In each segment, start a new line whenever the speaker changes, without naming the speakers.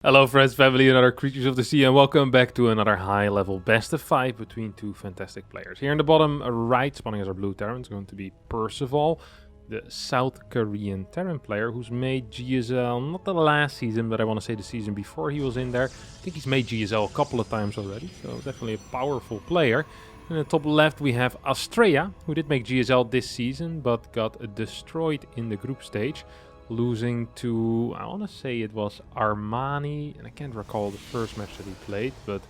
Hello friends, family, and other creatures of the sea, and welcome back to another high-level best of 5 between two fantastic players. Here in the bottom right, spawning as our blue Terran, is going to be Percival, the South Korean Terran player who's made GSL, not the last season, but I want to say the season before he was in there. I think he's made GSL a couple of times already, so definitely a powerful player. In the top left we have Astrea, who did make GSL this season, but got destroyed in the group stage, losing to, I want to say it was Armani, and I can't recall the first match that he played, but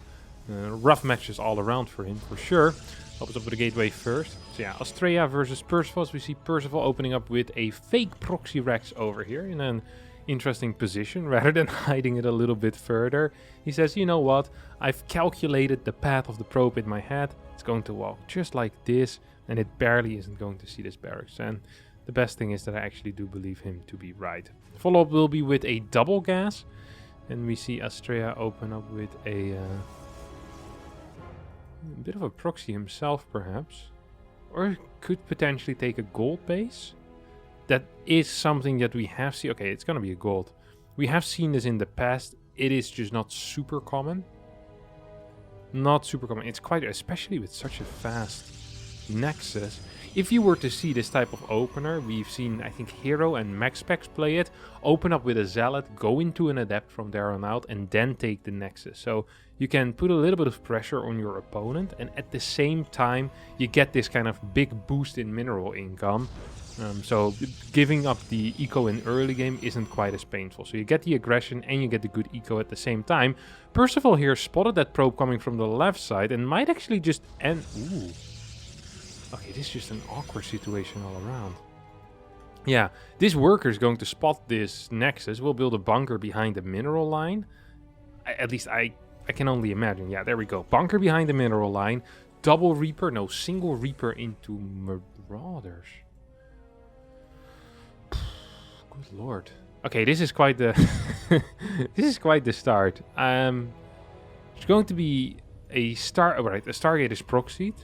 rough matches all around for him, for sure. Opens up with the gateway first. So yeah, Astrea versus Percival. We see Percival opening up with a fake proxy Rex over here in an interesting position, rather than hiding it a little bit further. He says, you know what, I've calculated the path of the probe in my head. It's going to walk just like this, and it barely isn't going to see this barracks. And the best thing is that I actually do believe him to be right. Follow-up will be with a double gas. And we see Astrea open up with a bit of a proxy himself, perhaps. Or could potentially take a gold base. That is something that we have seen. Okay, it's going to be a gold. We have seen this in the past. It is just not super common. Not super common. It's quite, especially with such a fast Nexus. If you were to see this type of opener, we've seen, I think, Hero and MaxPex play it, open up with a Zealot, go into an Adept from there on out, and then take the Nexus. So you can put a little bit of pressure on your opponent, and at the same time, you get this kind of big boost in mineral income. So giving up the eco in early game isn't quite as painful. So you get the aggression and you get the good eco at the same time. Percival here spotted that probe coming from the left side and might actually just end... Ooh. Okay, this is just an awkward situation all around. Yeah, this worker is going to spot this Nexus. We'll build a bunker behind the mineral line. At least I can only imagine. Yeah, there we go. Bunker behind the mineral line. Double Reaper. No, single Reaper into Marauders. Good lord. Okay, this is quite the... this is quite the start. It's going to be a Right, the Stargate is proxied.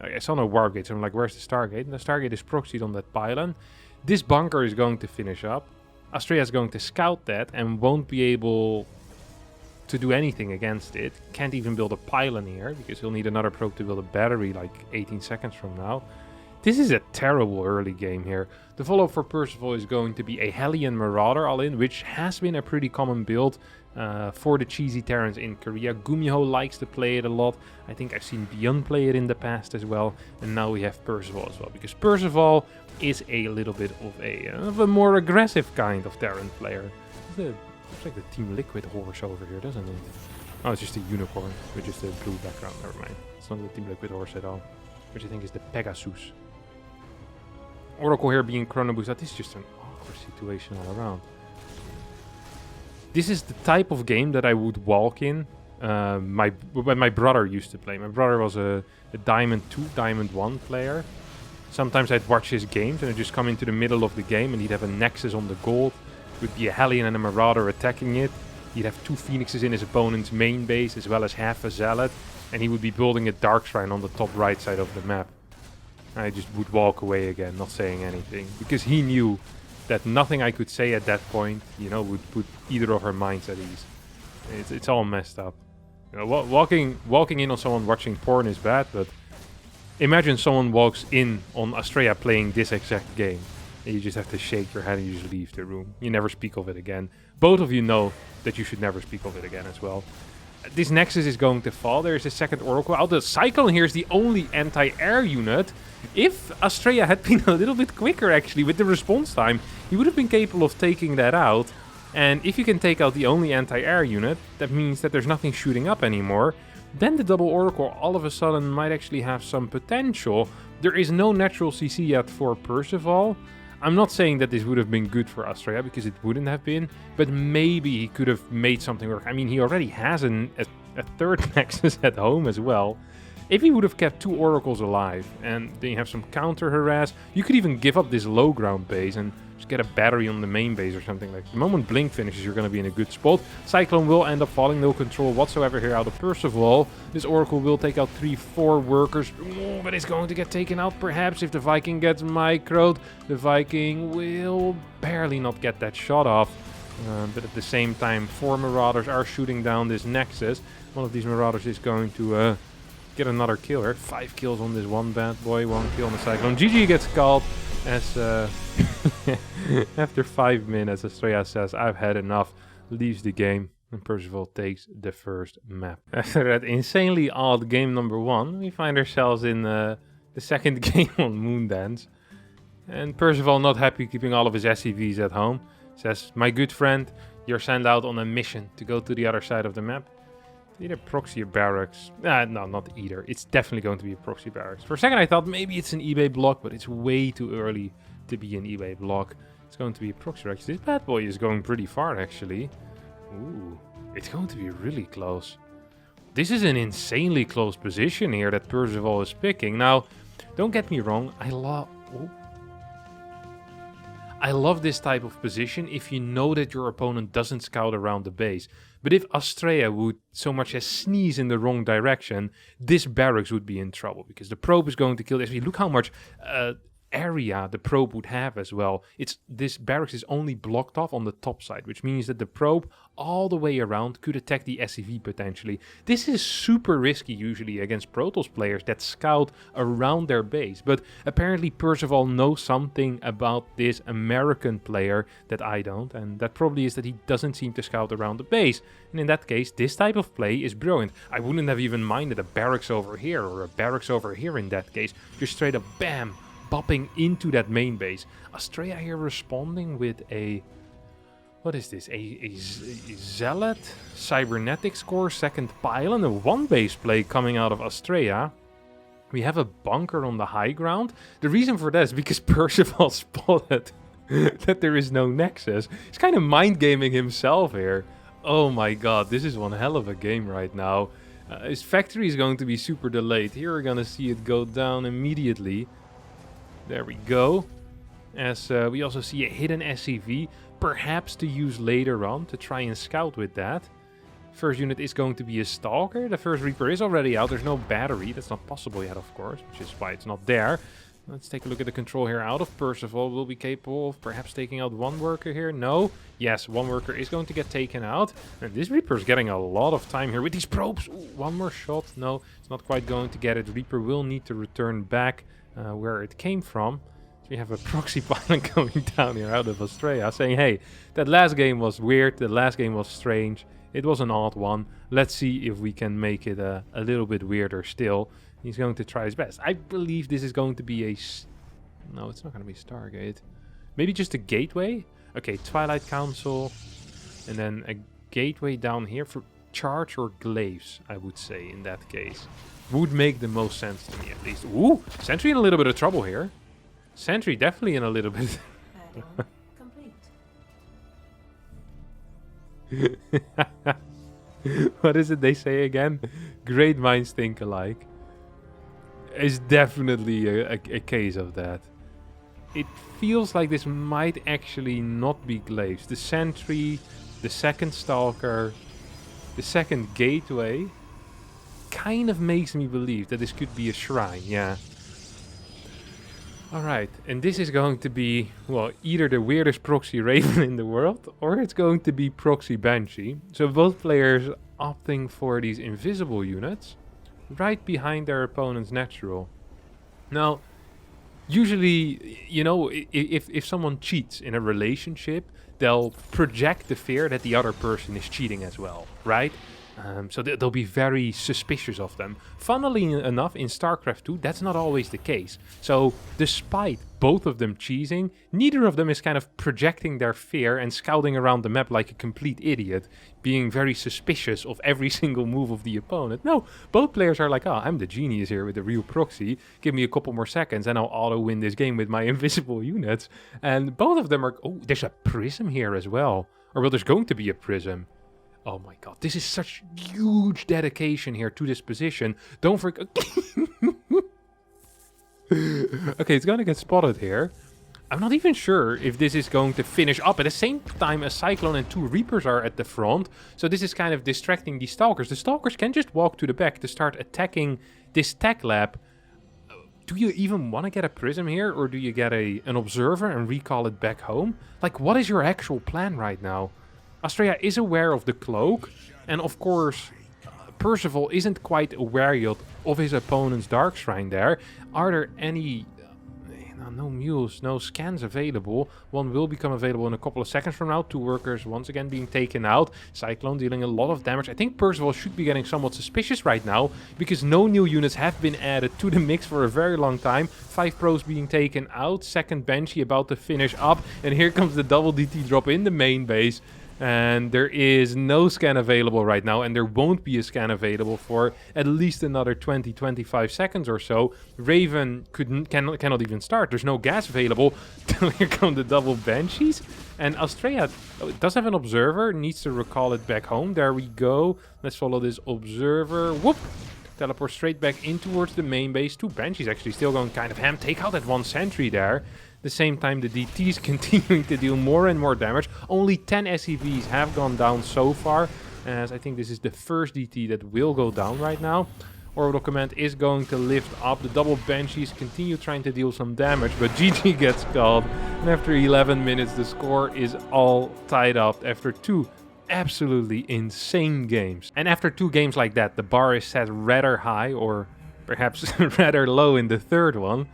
I saw no warp gate, so I'm like, where's the Stargate? And the Stargate is proxied on that pylon. This bunker is going to finish up. Astrea is going to scout that and won't be able to do anything against it. Can't even build a pylon here, because he'll need another probe to build a battery like 18 seconds from now. This is a terrible early game here. The follow-up for Percival is going to be a Hellion Marauder all-in, which has been a pretty common build for the cheesy Terrans in Korea. Gumiho likes to play it a lot. I think I've seen Beyond play it in the past as well. And now we have Percival as well, because Percival is a little bit of a more aggressive kind of Terran player. It's like the Team Liquid horse over here, doesn't it? Oh, it's just a unicorn with just a blue background. Never mind. It's not the Team Liquid horse at all. Which I think is the Pegasus. Oracle here being chrono boost. That is just an awkward situation all around. This is the type of game that I would walk in. When my brother used to play. My brother was a Diamond 2, Diamond 1 player. Sometimes I'd watch his games and I'd just come into the middle of the game and he'd have a Nexus on the gold. It would be a Hellion and a Marauder attacking it. He'd have 2 Phoenixes in his opponent's main base as well as half a Zealot. And he would be building a Dark Shrine on the top right side of the map. I just would walk away again, not saying anything. Because he knew that nothing I could say at that point, would put either of our minds at ease. It's all messed up. Walking in on someone watching porn is bad, but imagine someone walks in on Astrea playing this exact game. And you just have to shake your head and you just leave the room. You never speak of it again. Both of you know that you should never speak of it again as well. This Nexus is going to fall. There's a second Oracle out. The Cyclone here is the only anti-air unit. If Astrea had been a little bit quicker, actually, with the response time, he would have been capable of taking that out. And if you can take out the only anti-air unit, that means that there's nothing shooting up anymore. Then the double Oracle all of a sudden might actually have some potential. There is no natural CC yet for Percival. I'm not saying that this would have been good for Astrea, because it wouldn't have been, but maybe he could have made something work. I mean, he already has a third Nexus at home as well. If he would have kept 2 Oracles alive, and then you have some counter harass, you could even give up this low ground base and just get a battery on the main base or something. Like the moment Blink finishes, you're going to be in a good spot. Cyclone will end up falling, no control whatsoever here out of Percival. This Oracle will take out 3-4 workers, but it's going to get taken out perhaps if the Viking gets microed. The Viking will barely not get that shot off. But at the same time, 4 Marauders are shooting down this Nexus. One of these Marauders is going to get another kill here. 5 kills on this one bad boy, 1 kill on the Cyclone. GG gets called as after 5 minutes, Astrea says, I've had enough, leaves the game, and Percival takes the first map. After that insanely odd game number 1, we find ourselves in the second game on Moondance. And Percival, not happy keeping all of his SCVs at home, says, my good friend, you're sent out on a mission to go to the other side of the map. Either proxy or barracks. No, not either. It's definitely going to be a proxy barracks. For a second I thought maybe it's an eBay block, but it's way too early to be an eBay block. It's going to be a proxy barracks. This bad boy is going pretty far, actually. Ooh, it's going to be really close. This is an insanely close position here that Percival is picking. Now, don't get me wrong, I love this type of position if you know that your opponent doesn't scout around the base. But if Astrea would so much as sneeze in the wrong direction, this barracks would be in trouble, because the probe is going to kill this. Look how much area the probe would have as well. This barracks is only blocked off on the top side, which means that the probe all the way around could attack the SCV potentially. This is super risky usually against Protoss players that scout around their base, but apparently Percival knows something about this American player that I don't, and that probably is that he doesn't seem to scout around the base. And in that case, this type of play is brilliant. I wouldn't have even minded a barracks over here or a barracks over here in that case. Just straight up bam, bopping into that main base. Astrea here responding with a... What is this? A Zealot Cybernetics Core second pylon. A 1-base play coming out of Astrea. We have a bunker on the high ground. The reason for that is because Percival spotted that there is no Nexus. He's kind of mind-gaming himself here. Oh my god, this is one hell of a game right now. His factory is going to be super delayed. Here we're going to see it go down immediately. There we go. As we also see a hidden SCV, perhaps to use later on to try and scout with that. First unit is going to be a Stalker. The first Reaper is already out. There's no battery. That's not possible yet, of course, which is why it's not there. Let's take a look at the control here out of Percival. Will be capable of perhaps taking out 1 worker here. No. Yes, 1 worker is going to get taken out. And this Reaper is getting a lot of time here with these probes. Ooh, 1 more shot. No, it's not quite going to get it. Reaper will need to return back where it came from. So we have a proxy pylon coming down here out of Astrea saying, hey, that last game was weird. The last game was strange. It was an odd one. Let's see if we can make it a little bit weirder still. He's going to try his best. I believe this is going to be a... No, it's not going to be Stargate. Maybe just a gateway? Okay, Twilight Council. And then a gateway down here for charge or glaives, I would say, in that case. Would make the most sense to me, at least. Ooh, Sentry in a little bit of trouble here. Sentry definitely in a little bit... What is it they say again? Great minds think alike. Is definitely a case of that. It feels like this might actually not be glaives. The Sentry, the second Stalker, the second Gateway kind of makes me believe that this could be a Shrine, yeah. Alright, and this is going to be, well, either the weirdest proxy Raven in the world, or it's going to be proxy Banshee. So both players opting for these invisible units right behind their opponent's natural. Now, usually, you know, if someone cheats in a relationship, they'll project the fear that the other person is cheating as well, right? So they'll be very suspicious of them. Funnily enough, in StarCraft 2, that's not always the case. So despite both of them cheating, neither of them is kind of projecting their fear and scouting around the map like a complete idiot, being very suspicious of every single move of the opponent. No, both players are like, oh, I'm the genius here with the real proxy. Give me a couple more seconds and I'll auto-win this game with my invisible units. And both of them are... Oh, there's a prism here as well. Or well, there's going to be a prism. Oh my god, this is such huge dedication here to this position. Don't forget... Okay, it's gonna get spotted here. I'm not even sure if this is going to finish up. At the same time, a Cyclone and 2 Reapers are at the front. So this is kind of distracting the Stalkers. The Stalkers can just walk to the back to start attacking this tech lab. Do you even want to get a prism here? Or do you get an observer and recall it back home? Like, what is your actual plan right now? Astrea is aware of the cloak, and of course, Percival isn't quite aware yet of his opponent's Dark Shrine there. Are there any... no mules, no scans available. One will become available in a couple of seconds from now. 2 workers once again being taken out. Cyclone dealing a lot of damage. I think Percival should be getting somewhat suspicious right now, because no new units have been added to the mix for a very long time. 5 pros being taken out. Second Banshee about to finish up. And here comes the double DT drop in the main base. And there is no scan available right now, and there won't be a scan available for at least another 20-25 seconds or so. Raven cannot even start. There's no gas available. Here come the double Banshees. And Astrea does have an observer, needs to recall it back home. There we go. Let's follow this observer. Whoop! Teleport straight back in towards the main base. 2 Banshees actually still going kind of ham. Take out that 1 sentry there. At the same time, the DTs continuing to deal more and more damage. Only 10 SCVs have gone down so far, as I think this is the first DT that will go down right now. Orbital Command is going to lift up. The double Banshees continue trying to deal some damage, but GG gets called. And after 11 minutes, the score is all tied up after 2 absolutely insane games. And after 2 games like that, the bar is set rather high, or perhaps rather low in the third one.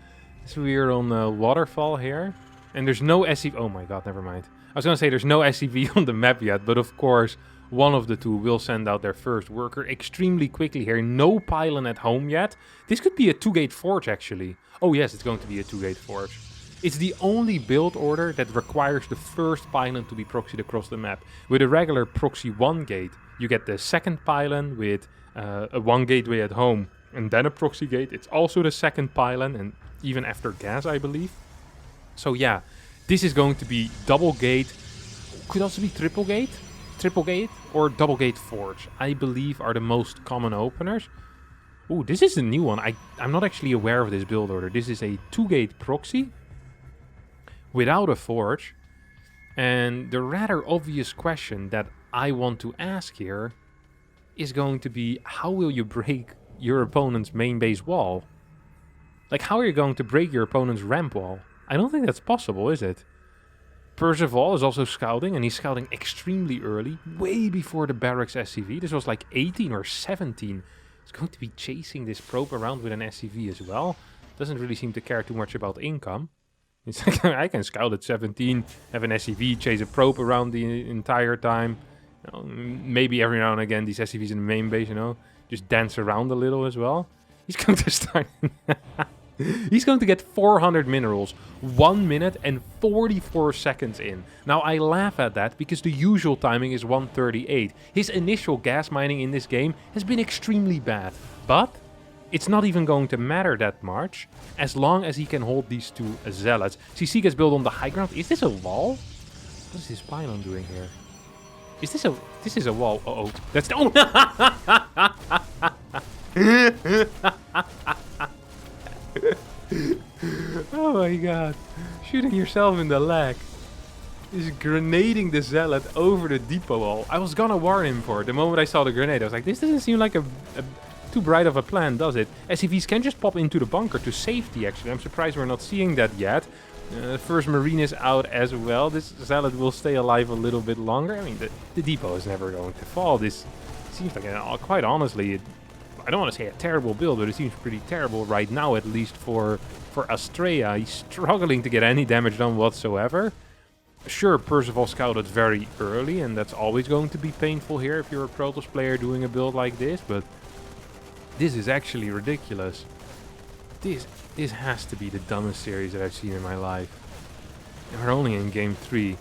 So we're on the waterfall here, and there's no SCV. Oh my god, never mind. I was gonna say there's no SCV on the map yet, but of course one of the 2 will send out their first worker extremely quickly here. No pylon at home yet. This could be a 2-gate forge actually. Oh yes, it's going to be a 2-gate forge. It's the only build order that requires the first pylon to be proxied across the map. With a regular proxy 1 gate, you get the second pylon with a 1 gateway at home, and then a proxy gate. It's also the second pylon, and even after gas, I believe. So yeah, this is going to be double gate. Could also be triple gate, or double gate forge, I believe, are the most common openers. Ooh, this is a new one. I'm not actually aware of this build order. This is a 2-gate proxy without a forge. And the rather obvious question that I want to ask here is going to be, how will you break your opponent's main base wall? Like, how are you going to break your opponent's ramp wall? I don't think that's possible, is it? Percival is also scouting, and he's scouting extremely early, way before the barracks SCV. This was like 18 or 17. He's going to be chasing this probe around with an SCV as well. Doesn't really seem to care too much about income. It's like, I can scout at 17, have an SCV, chase a probe around the entire time. You know, maybe every now and again these SCVs in the main base, you know, just dance around a little as well. He's going to start... He's going to get 400 minerals, 1 minute and 44 seconds in. Now, I laugh at that because the usual timing is 1:38. His initial gas mining in this game has been extremely bad. But it's not even going to matter that much as long as he can hold these 2 zealots. CC gets built on the high ground. Is this a wall? What is this pylon doing here? Is this a... This is a wall. Uh-oh. That's... Oh! Oh my god. Shooting yourself in the leg. Is grenading the zealot over the depot wall. I was gonna warn him for it. The moment I saw the grenade, I was like, this doesn't seem like a too bright of a plan, does it? SCVs can just pop into the bunker to safety, actually. I'm surprised we're not seeing that yet. First Marine is out as well. This zealot will stay alive a little bit longer. I mean, the depot is never going to fall. This seems like, quite honestly, I don't want to say a terrible build, but it seems pretty terrible right now, at least for Astrea. He's struggling to get any damage done whatsoever. Sure, Percival scouted very early, and that's always going to be painful here if you're a Protoss player doing a build like this, but this is actually ridiculous. This has to be the dumbest series that I've seen in my life. And we're only in game 3.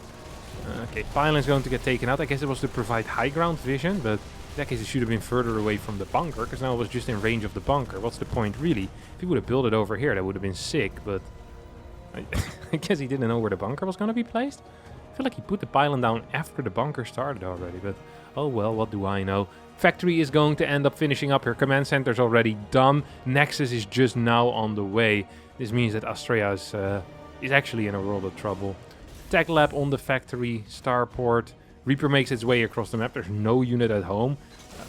Okay, pylon's going to get taken out. I guess it was to provide high ground vision, but in that case it should have been further away from the bunker, because now it was just in range of the bunker. What's the point, really? If he would have built it over here, that would have been sick, but I guess he didn't know where the bunker was going to be placed. I feel like he put the pylon down after the bunker started already, but oh well, what do I know. Factory is going to end up finishing up. Her command center is already done. Nexus is just now on the way. This means that Astrea is actually in a world of trouble. Tech lab on the factory, starport. Reaper makes its way across the map. There's no unit at home.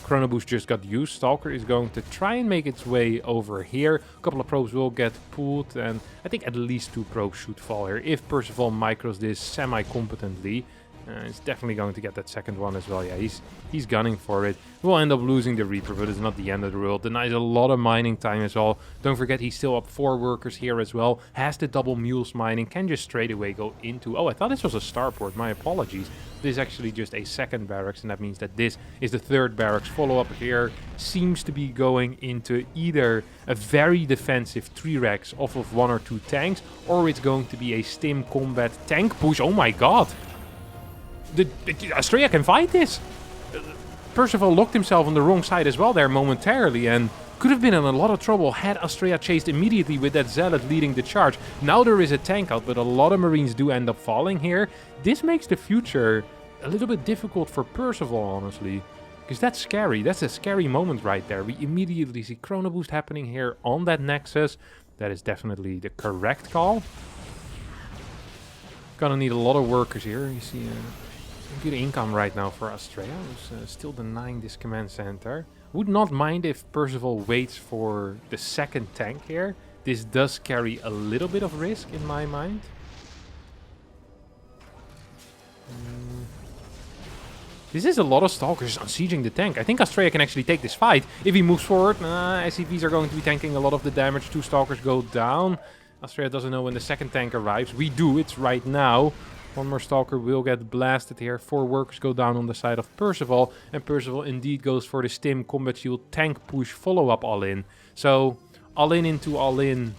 Chronoboost just got used. Stalker is going to try and make its way over here. A couple of probes will get pulled, and I think at least 2 probes should fall here if Percival micros this semi-competently. He's definitely going to get that second one as well. Yeah, he's gunning for it. We'll end up losing the Reaper, but it's not the end of the world. Denies a lot of mining time as well. Don't forget, he's still up 4 workers here as well. Has the double mules mining. Can just straight away go into... Oh, I thought this was a starport. My apologies. This is actually just a second barracks, and that means that this is the third barracks. Follow-up here seems to be going into either a very defensive 3-racks off of 1 or 2 tanks, or it's going to be a stim combat tank push. Oh my god! Astrea can fight this. Percival locked himself on the wrong side as well there momentarily and could have been in a lot of trouble had Astrea chased immediately with that Zealot leading the charge. Now there is a tank out, but a lot of Marines do end up falling here. This makes the future a little bit difficult for Percival, honestly. Because that's scary. That's a scary moment right there. We immediately see Chrono Boost happening here on that Nexus. That is definitely the correct call. Gonna need a lot of workers here. You see... good income right now for Astrea, who's still denying this command center. Would not mind if Percival waits for the second tank here. This does carry a little bit of risk in my mind. This is a lot of Stalkers unsieging the tank. I think Astrea can actually take this fight. If he moves forward, SCVs are going to be tanking a lot of the damage. 2 Stalkers go down. Astrea doesn't know when the second tank arrives. We do, it's right now. 1 more Stalker will get blasted here. 4 workers go down on the side of Percival. And Percival indeed goes for the Stim Combat Shield tank push follow-up all-in. So, all-in into all-in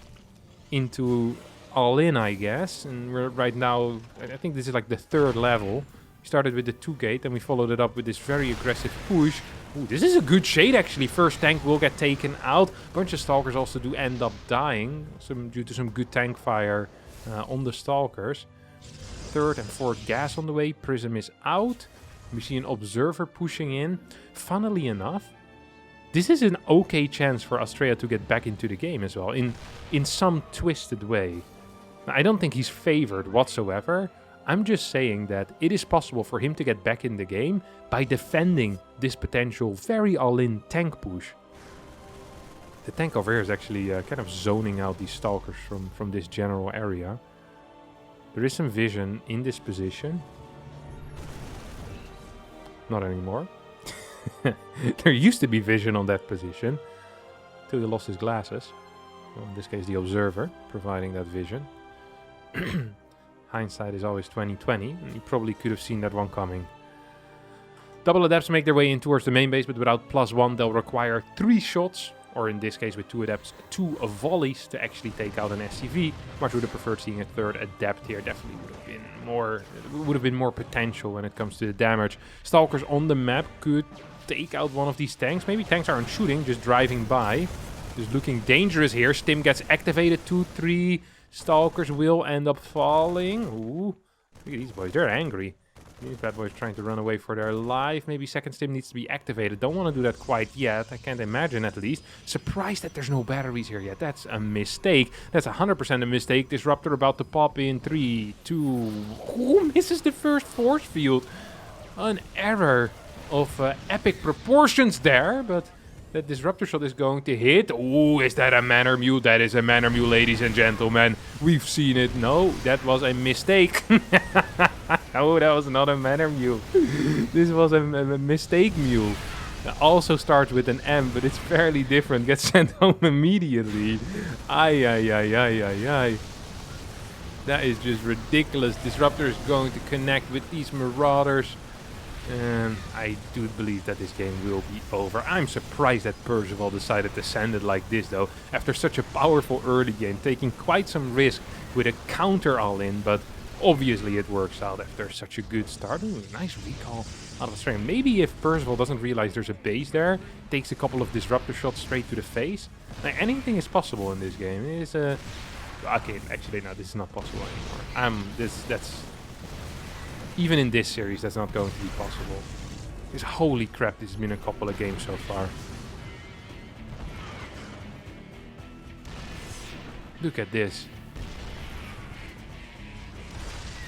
into all-in, I guess. And we're right now, I think this is like the 3rd level. We started with the 2-gate and we followed it up with this very aggressive push. Ooh, this is a good shade actually. First tank will get taken out. Bunch of Stalkers also do end up dying. Due to some good tank fire on the Stalkers. 3rd and 4th gas on the way. Prism is out. We see an observer pushing in. Funnily enough, this is an okay chance for Astrea to get back into the game as well. In some twisted way. Now, I don't think he's favored whatsoever. I'm just saying that it is possible for him to get back in the game by defending this potential very all-in tank push. The tank over here is actually kind of zoning out these Stalkers from this general area. There is some vision in this position. Not anymore. There used to be vision on that position. Till he lost his glasses. So in this case the observer, providing that vision. Hindsight is always 20/20. And he probably could have seen that one coming. Double Adepts make their way in towards the main base, but without +1 they'll require 3 shots. Or in this case with 2 Adepts, 2 volleys to actually take out an SCV. Much would have preferred seeing a 3rd Adept here. Definitely would have been more potential when it comes to the damage. Stalkers on the map could take out one of these tanks. Maybe tanks aren't shooting, just driving by. Just looking dangerous here. Stim gets activated. 2, 3 Stalkers will end up falling. Ooh, look at these boys, they're angry. These bad boys trying to run away for their life. Maybe second stim needs to be activated. Don't want to do that quite yet. I can't imagine at least. Surprised that there's no batteries here yet. That's a mistake. That's 100% a mistake. Disruptor about to pop in 3, 2... Who misses the first force field? An error of epic proportions there, but that disruptor shot is going to hit. Oh, is that a Manor Mule? That is a Manor Mule, ladies and gentlemen. We've seen it. No, that was a mistake. Oh, that was not a Manor Mule. This was a mistake mule. It also starts with an M, but it's fairly different. Gets sent home immediately. Ay, ay, ay, ay, ay, ay. That is just ridiculous. Disruptor is going to connect with these Marauders. And I do believe that this game will be over. I'm surprised that Percival decided to send it like this, though. After such a powerful early game, taking quite some risk with a counter all-in, but obviously it works out after such a good start. Ooh, nice recall out of Astrea. Maybe if Percival doesn't realize there's a base there, takes a couple of disruptor shots straight to the face. Now, anything is possible in this game. It is okay, actually no, this is not possible anymore. That's even in this series, that's not going to be possible. Because holy crap, this has been a couple of games so far. Look at this.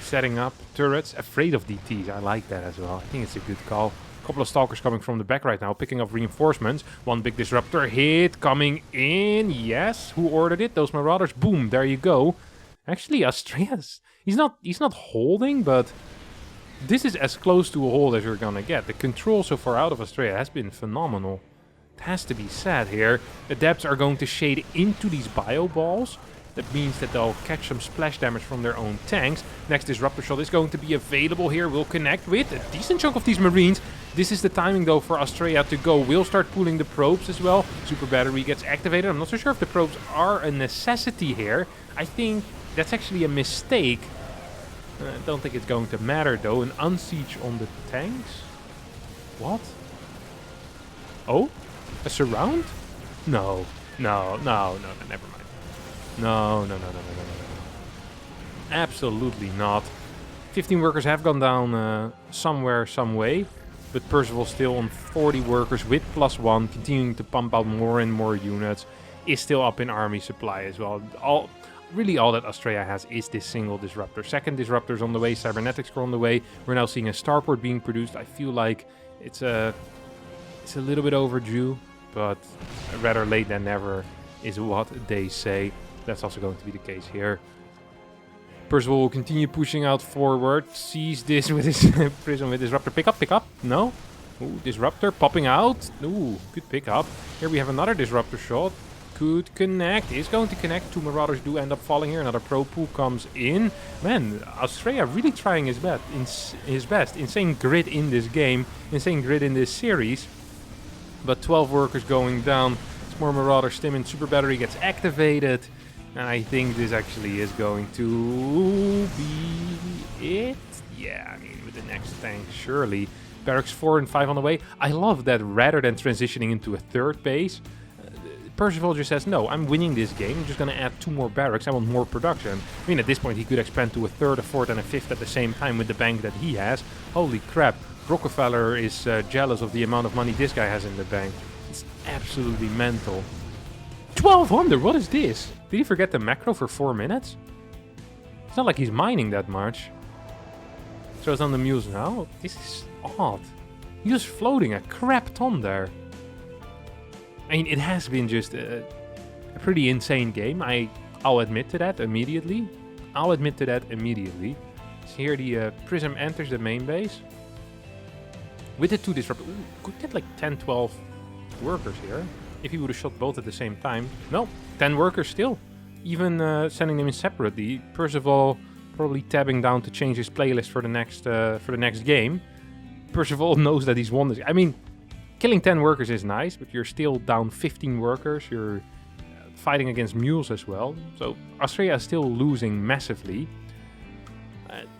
Setting up turrets, afraid of DTs. I like that as well. I think it's a good call. A couple of Stalkers coming from the back right now, picking up reinforcements. One big disruptor hit coming in. Yes, who ordered it? Those Marauders. Boom, there you go. Actually, Astrea's... He's not holding, but... This is as close to a hold as you're gonna get. The control so far out of Astrea has been phenomenal. It has to be said here. Adepts are going to shade into these bio balls. That means that they'll catch some splash damage from their own tanks. Next Disruptor Shot is going to be available here. We'll connect with a decent chunk of these Marines. This is the timing though for Astrea to go. We'll start pulling the probes as well. Super Battery gets activated. I'm not so sure if the probes are a necessity here. I think that's actually a mistake. I don't think it's going to matter though. An unsiege on the tanks? What? Oh? A surround? No. No, never mind. No. Absolutely not. 15 workers have gone down somewhere, some way. But Percival still on 40 workers with +1, continuing to pump out more and more units. Is still up in army supply as well. Really all that Astrea has is this single disruptor. Second disruptor's on the way, cybernetics are on the way. We're now seeing a starport being produced. I feel like it's a little bit overdue, but rather late than never is what they say. That's also going to be the case here. Percival will continue pushing out forward. Sees this with his prism with disruptor. Pick up. No. Ooh, disruptor popping out. Ooh, good pick up. Here we have another disruptor shot. Could connect. Is going to connect. Two Marauders do end up falling here. Another pro pool comes in. Man, Astrea really trying his best. Insane grid in this game. Insane grid in this series. But 12 workers going down. Some more Marauder stim and Super Battery gets activated. And I think this actually is going to be it. Yeah, I mean, with the next tank, surely. Barracks 4 and 5 on the way. I love that rather than transitioning into a third base, Percival just says, no, I'm winning this game. I'm just going to add 2 more barracks. I want more production. I mean, at this point, he could expand to a third, a fourth, and a fifth at the same time with the bank that he has. Holy crap. Rockefeller is jealous of the amount of money this guy has in the bank. It's absolutely mental. 1200, what is this? Did he forget the macro for 4 minutes? It's not like he's mining that much. So it's on the mules now. This is odd. He's just floating a crap ton there. I mean, it has been just a pretty insane game. I'll admit to that immediately. So here the Prism enters the main base. With the 2 disruptors. Ooh, could get like 10, 12 workers here. If he would have shot both at the same time. No, 10 workers still. Even sending them in separately. Percival probably tabbing down to change his playlist for the next game. Percival knows that he's won this. I mean, killing 10 workers is nice, but you're still down 15 workers. You're fighting against mules as well. So Astrea is still losing massively.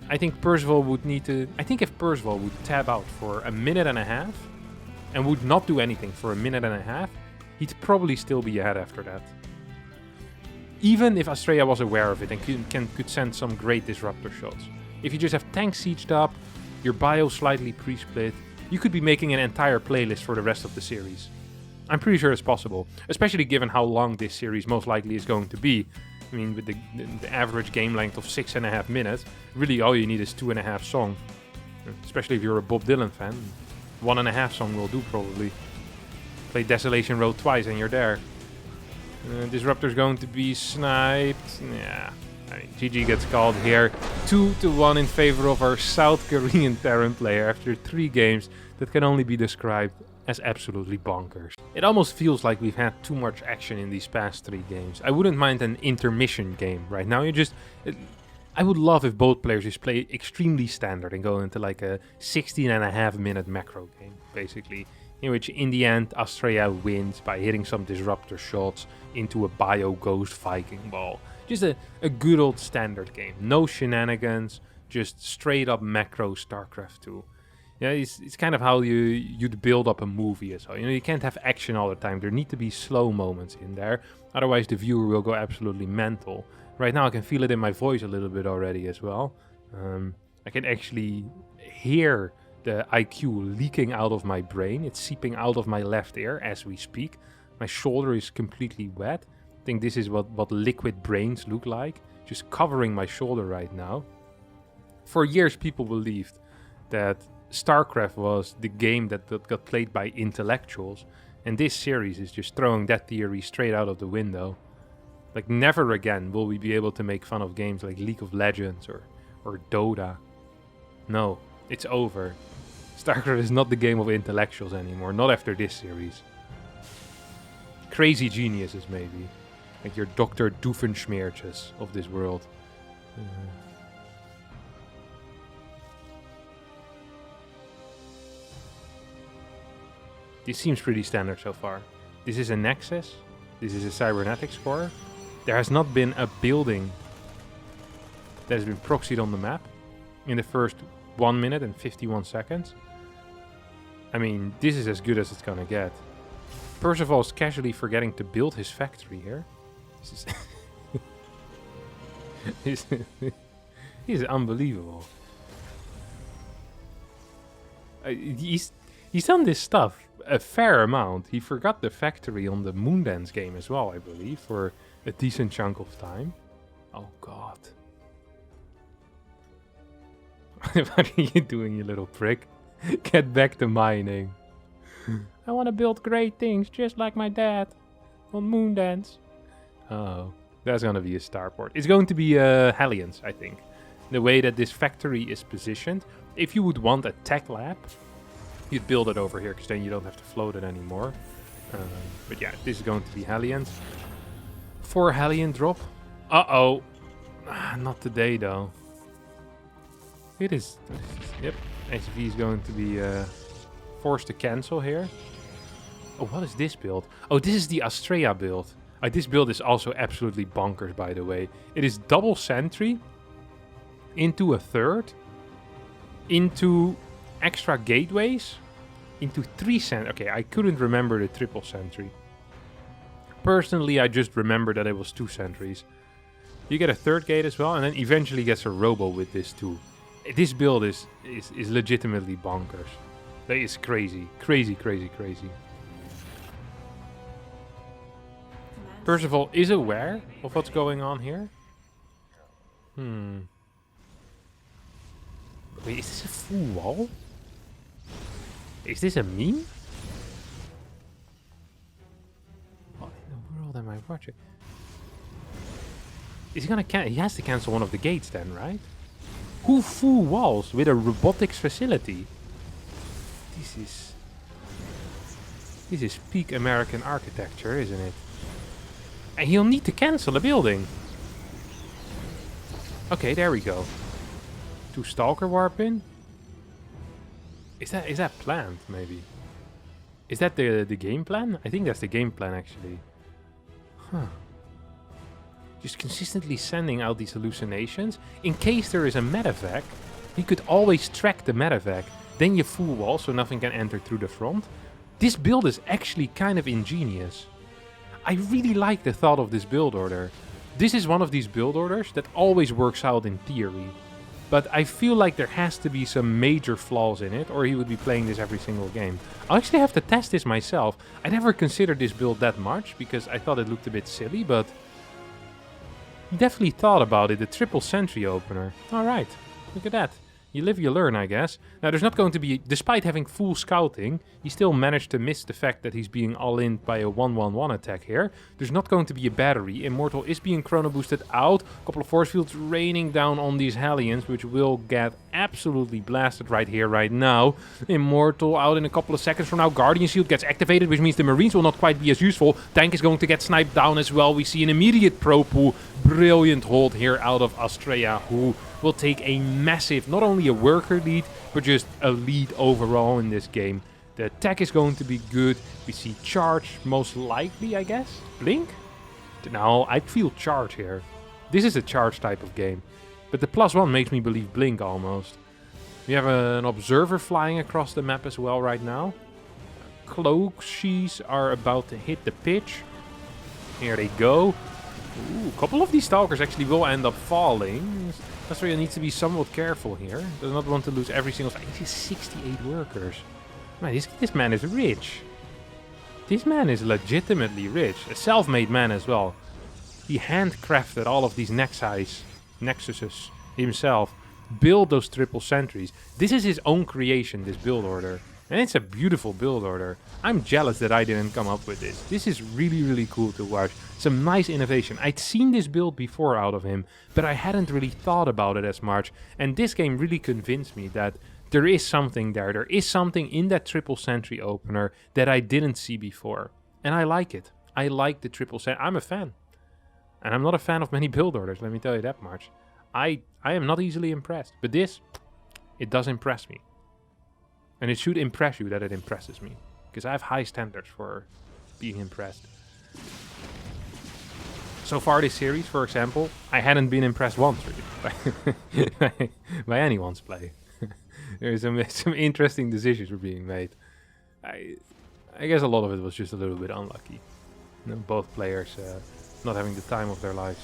I think Percival would need to... I think if Percival would tab out for a minute and a half and would not do anything for a minute and a half, he'd probably still be ahead after that. Even if Astrea was aware of it and could send some great disruptor shots. If you just have tanks sieged up, your bio slightly pre-split, you could be making an entire playlist for the rest of the series. I'm pretty sure it's possible, especially given how long this series most likely is going to be. I mean, with the average game length of 6.5 minutes, really all you need is 2.5 songs. Especially if you're a Bob Dylan fan. 1.5 song will do probably. Play Desolation Road twice and you're there. Disruptor's going to be sniped. Yeah, I mean, GG gets called here. 2-1 in favor of our South Korean Terran player after 3 games that can only be described as absolutely bonkers. It almost feels like we've had too much action in these past 3 games. I wouldn't mind an intermission game right now. I would love if both players just play extremely standard and go into like a 16.5 minute macro game, basically. In which, in the end, Astrea wins by hitting some disruptor shots into a bio ghost Viking ball. Just a good old standard game. No shenanigans, just straight up macro StarCraft 2. Yeah, it's kind of how you'd build up a movie as well. You know, you can't have action all the time. There need to be slow moments in there. Otherwise, the viewer will go absolutely mental. Right now, I can feel it in my voice a little bit already as well. I can actually hear the IQ leaking out of my brain. It's seeping out of my left ear as we speak. My shoulder is completely wet. I think this is what liquid brains look like. Just covering my shoulder right now. For years, people believed that StarCraft was the game that got played by intellectuals. And this series is just throwing that theory straight out of the window. Like, never again will we be able to make fun of games like League of Legends or Dota. No. It's over. StarCraft is not the game of intellectuals anymore, not after this series. Crazy geniuses, maybe. Like your Dr. Doofenshmirtjes of this world. This seems pretty standard so far. This is a Nexus. This is a cybernetics core. There has not been a building that has been proxied on the map in the first 1 minute and 51 seconds. I mean, this is as good as it's gonna get. Percival is casually forgetting to build his factory here. This is this is unbelievable. He's done this stuff a fair amount. He forgot the factory on the Moondance game as well, I believe, for a decent chunk of time. Oh god. What are you doing, you little prick? Get back to mining. I want to build great things just like my dad on Moondance. Oh, that's going to be a starport. It's going to be Hellions, I think. The way that this factory is positioned. If you would want a tech lab, you'd build it over here, because then you don't have to float it anymore. But yeah, this is going to be Hellions. 4 Hellion drop. Uh-oh. Not today, though. It is... Yep. SV is going to be forced to cancel here. Oh, what is this build? Oh, this is the Astrea build. This build is also absolutely bonkers, by the way. It is double sentry into a third, into extra gateways, into 3 sentry. Okay, I couldn't remember the triple sentry. Personally, I just remember that it was 2 sentries. You get a third gate as well, and then eventually gets a robo with this too. This build is legitimately bonkers. That is crazy. Crazy, crazy, crazy. Percival is aware of what's going on here. Wait, is this a full wall? Is this a meme? What in the world am I watching? Is he gonna he has to cancel one of the gates then, right? Who full walls with a robotics facility? This is peak American architecture, isn't it? And he'll need to cancel a building. Okay, there we go. 2 Stalker warp in. Is that planned, maybe? Is that the game plan? I think that's the game plan, actually. Huh. Just consistently sending out these hallucinations. In case there is a medevac, he could always track the medevac. Then you full wall, so nothing can enter through the front. This build is actually kind of ingenious. I really like the thought of this build order. This is one of these build orders that always works out in theory. But I feel like there has to be some major flaws in it, or he would be playing this every single game. I'll actually have to test this myself. I never considered this build that much, because I thought it looked a bit silly, but... he definitely thought about it, the triple sentry opener. Alright, look at that. You live, you learn, I guess. Now, there's not going to be... despite having full scouting, he still managed to miss the fact that he's being all-in by a 1-1-1 attack here. There's not going to be a battery. Immortal is being chrono boosted out. A couple of force fields raining down on these Hellions, which will get absolutely blasted right here, right now. Immortal out in a couple of seconds from now. Guardian Shield gets activated, which means the Marines will not quite be as useful. Tank is going to get sniped down as well. We see an immediate pro pool. Brilliant hold here out of Astrea, who will take a massive, not only a worker lead, but just a lead overall in this game. The attack is going to be good. We see charge, most likely, I guess. Blink? No, I feel charge here. This is a charge type of game. But the +1 makes me believe blink almost. We have an observer flying across the map as well right now. Cloakshies are about to hit the pitch. Here they go. Ooh, a couple of these stalkers actually will end up falling. That's why you need to be somewhat careful here. Does not want to lose every single... He has 68 workers. Man, this man is rich. This man is legitimately rich. A self-made man as well. He handcrafted all of these nexuses himself. Build those triple sentries. This is his own creation, this build order. And it's a beautiful build order. I'm jealous that I didn't come up with this. This is really, really cool to watch. Some nice innovation. I'd seen this build before out of him, but I hadn't really thought about it as much. And this game really convinced me that There is something there. There is something in that triple sentry opener that I didn't see before. And I like it. I like the triple sentry. I'm a fan. And I'm not a fan of many build orders, let me tell you that much. I am not easily impressed. But this, it does impress me. And it should impress you that it impresses me. Because I have high standards for being impressed. So far this series, for example, I hadn't been impressed once really by anyone's play. There's some interesting decisions were being made. I guess a lot of it was just a little bit unlucky. You know, both players not having the time of their lives.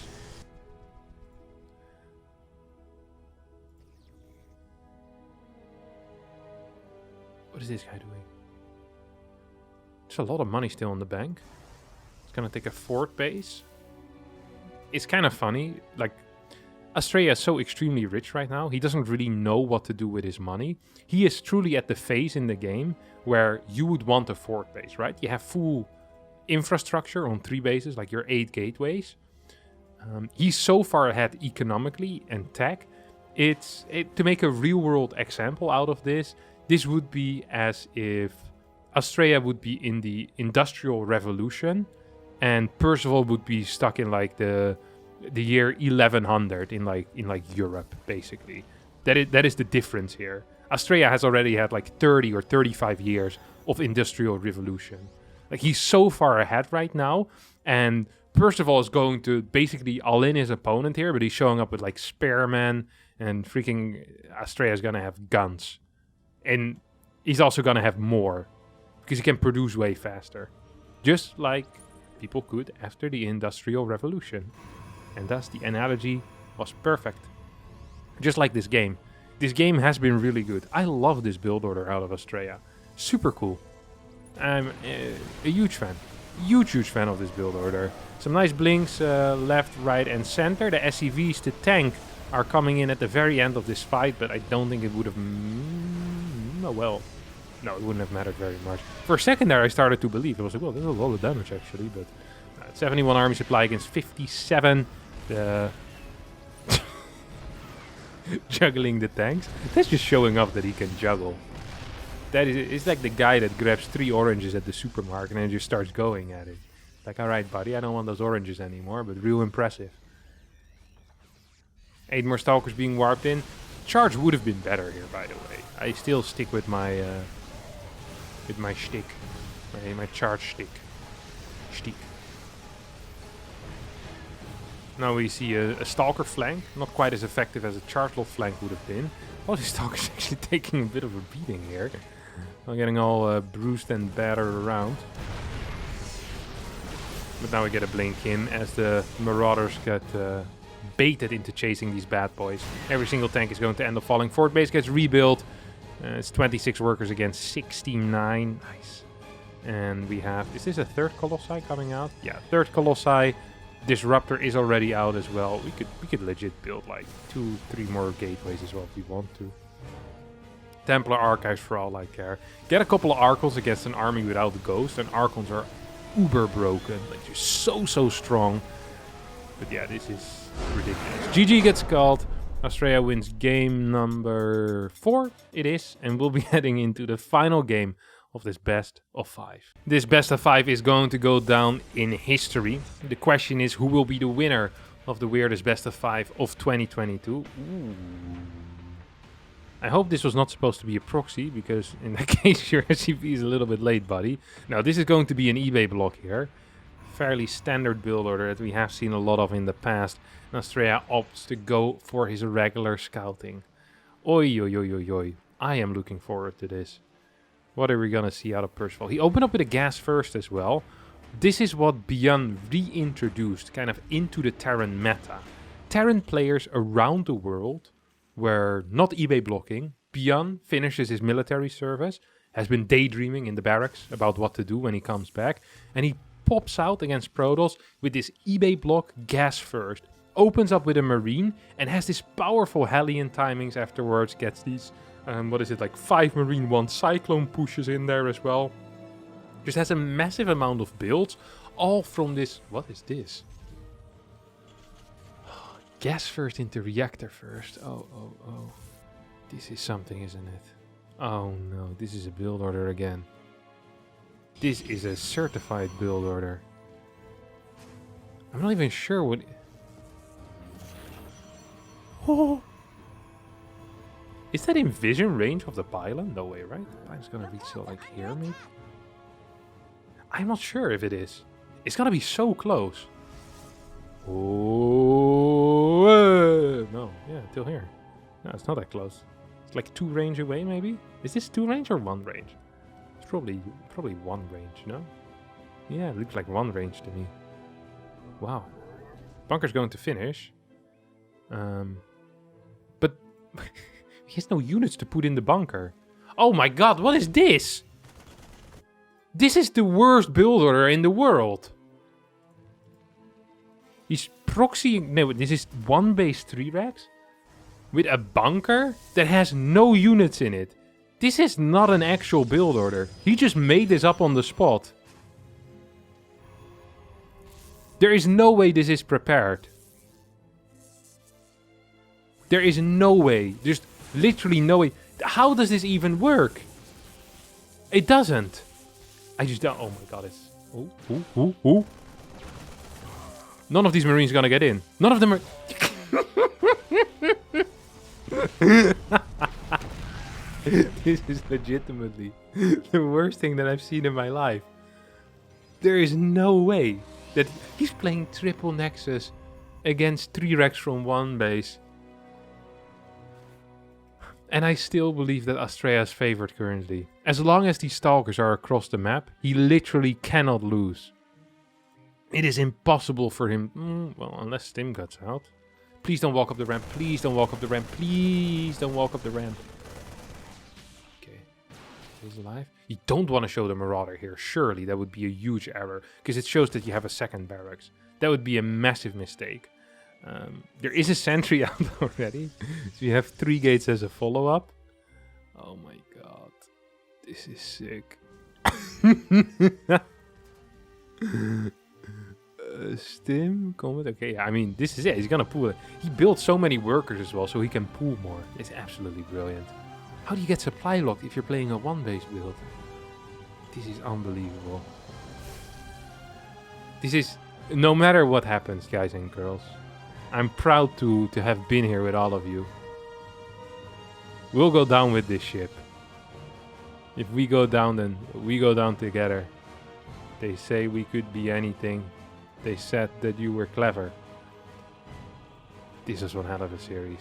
What is this guy doing? There's a lot of money still in the bank. It's gonna take a fort base. It's kind of funny, like, Astrea is so extremely rich right now, he doesn't really know what to do with his money. He is truly at the phase in the game where you would want a fort base, right? You have full infrastructure on 3 bases, like your 8 gateways. He's so far ahead economically and tech. To make a real world example out of this would be as if Astrea would be in the Industrial Revolution and Percival would be stuck in like the year 1100 in like Europe, basically. That is the difference here. Astrea has already had like 30 or 35 years of Industrial Revolution. Like, he's so far ahead right now, and Percival is going to basically all-in his opponent here, but he's showing up with like spearmen, and freaking Astrea is gonna have guns. And he's also gonna have more, because he can produce way faster. Just like people could after the Industrial Revolution. And thus the analogy was perfect. Just like this game. This game has been really good. I love this build order out of Astrea. Super cool. I'm a huge fan. Huge fan of this build order. Some nice blinks left, right and center. The SCVs to tank are coming in at the very end of this fight, but I don't think it would have... oh well. No, it wouldn't have mattered very much. For a second there I started to believe. I was like, well, there's a lot of damage actually, but... 71 army supply against 57. Juggling the tanks. That's just showing off that he can juggle. It's like the guy that grabs 3 oranges at the supermarket and just starts going at it. Like, alright buddy, I don't want those oranges anymore, but real impressive. 8 more stalkers being warped in. Charge would have been better here, by the way. I still stick with my shtick. My charge shtick. Now we see a Stalker flank, not quite as effective as a Chargelot flank would have been. All these Stalkers actually taking a bit of a beating here. Well, getting all bruised and battered around. But now we get a blink in as the Marauders get baited into chasing these bad boys. Every single tank is going to end up falling. Fort base gets rebuilt. It's 26 workers against 69. Nice. And we have... is this a third Colossi coming out? Yeah, third Colossi. Disruptor is already out as well. We could legit build like 2-3 more gateways as well if we want to. Templar Archives for all I care. Get a couple of Archons against an army without the Ghost, and Archons are uber broken. Like, just so strong. But yeah, this is ridiculous. GG gets called. Astrea wins game number 4. It is, and we'll be heading into the final game of this best of 5. This best of 5 is going to go down in history. The question is, who will be the winner of the weirdest best of 5 of 2022? Ooh. I hope this was not supposed to be a proxy, because in that case your SCV is a little bit late, buddy. Now this is going to be an eBay block here. Fairly standard build order that we have seen a lot of in the past. And Astrea opts to go for his regular scouting. Oi, oi, oi, oi, oi. I am looking forward to this. What are we gonna see out of Percival? He opened up with a gas first as well. This is what Beyond reintroduced kind of into the Terran meta. Terran players around the world were not eBay blocking. Beyond finishes his military service, has been daydreaming in the barracks about what to do when he comes back, and he pops out against Protoss with this eBay block gas first. Opens up with a Marine and has this powerful Hellion timings afterwards, gets these... what is it, like 5 Marine, 1 Cyclone pushes in there as well. Just has a massive amount of builds, all from this... what is this? Gas first into reactor first. Oh. This is something, isn't it? Oh no, this is a build order again. This is a certified build order. I'm not even sure what... Oh! Is that in vision range of the pylon? No way, right? The pylon's gonna reach till like here, maybe? I'm not sure if it is. It's gonna be so close. Oh! No, yeah, till here. No, it's not that close. It's like 2 range away, maybe? Is this 2 range or 1 range? It's probably 1 range, no? Yeah, it looks like 1 range to me. Wow. Bunker's going to finish. But he has no units to put in the bunker. Oh my god, what is this? This is the worst build order in the world. He's proxying... No, this is 1 base 3 racks with a bunker that has no units in it. This is not an actual build order. He just made this up on the spot. There is no way this is prepared. There is no way. There's literally no way. How does this even work? It doesn't. I just don't... Oh my god, it's... Oh. None of these Marines are gonna get in. None of them are... This is legitimately the worst thing that I've seen in my life. There is no way that he's playing triple Nexus against 3 racks from 1 base. And I still believe that Astrea is favored currently. As long as these Stalkers are across the map, he literally cannot lose. It is impossible for him... well, unless Stim cuts out. Please don't walk up the ramp. Please don't walk up the ramp. Please don't walk up the ramp. Okay. He's alive. You don't want to show the Marauder here. Surely that would be a huge error. Because it shows that you have a second barracks. That would be a massive mistake. There is a sentry out already. So you have 3 gates as a follow-up. Oh my god. This is sick. Stim, combat. Okay, yeah, I mean, this is it. He's gonna pull it. He built so many workers as well, so he can pull more. It's absolutely brilliant. How do you get supply locked if you're playing a 1-base build? This is unbelievable. This is... No matter what happens, guys and girls, I'm proud to have been here with all of you. We'll go down with this ship. If we go down, then we go down together. They say we could be anything. They said that you were clever. This is one hell of a series.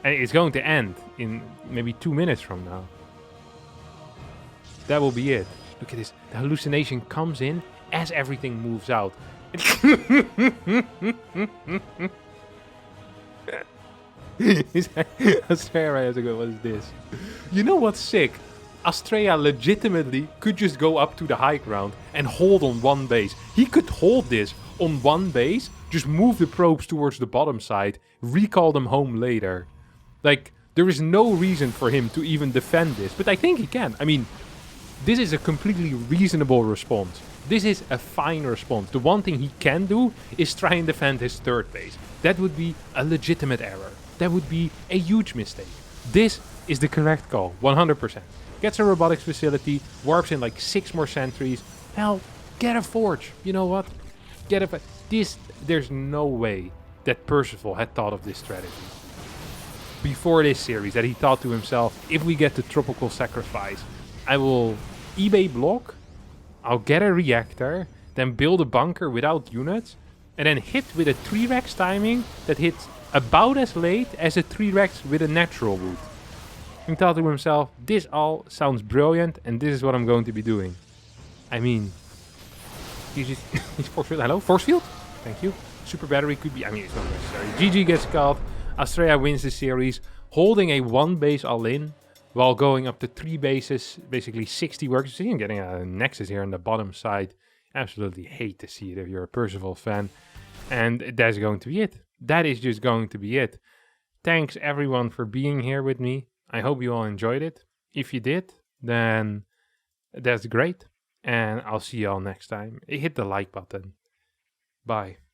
And it's going to end in maybe 2 minutes from now. That will be it. Look at this. The hallucination comes in as everything moves out. Astrea has to go, what is this? You know what's sick? Astrea legitimately could just go up to the high ground and hold on 1 base. He could hold this on 1 base, just move the probes towards the bottom side, recall them home later. Like, there is no reason for him to even defend this, but I think he can. I mean, this is a completely reasonable response. This is a fine response. The one thing he can do is try and defend his 3rd base. That would be a legitimate error. That would be a huge mistake. This is the correct call, 100%. Gets a robotics facility, warps in like 6 more sentries. Hell, get a forge. You know what? Get a... There's no way that Percival had thought of this strategy before this series, that he thought to himself, if we get the tropical sacrifice, I will eBay block, I'll get a reactor, then build a bunker without units, and then hit with a 3 racks timing that hits about as late as a 3 racks with a natural wood. He thought to himself, this all sounds brilliant, and this is what I'm going to be doing. I mean, he's force field. Hello, force field? Thank you. Super battery could be, I mean, it's not necessary. GG gets called. Astrea wins the series, holding a 1 base all-in, while going up to 3 bases, basically 60 workers. See him getting a Nexus here on the bottom side. Absolutely hate to see it if you're a Percival fan. And that's going to be it. That is just going to be it. Thanks everyone for being here with me. I hope you all enjoyed it. If you did, then that's great. And I'll see you all next time. Hit the like button. Bye.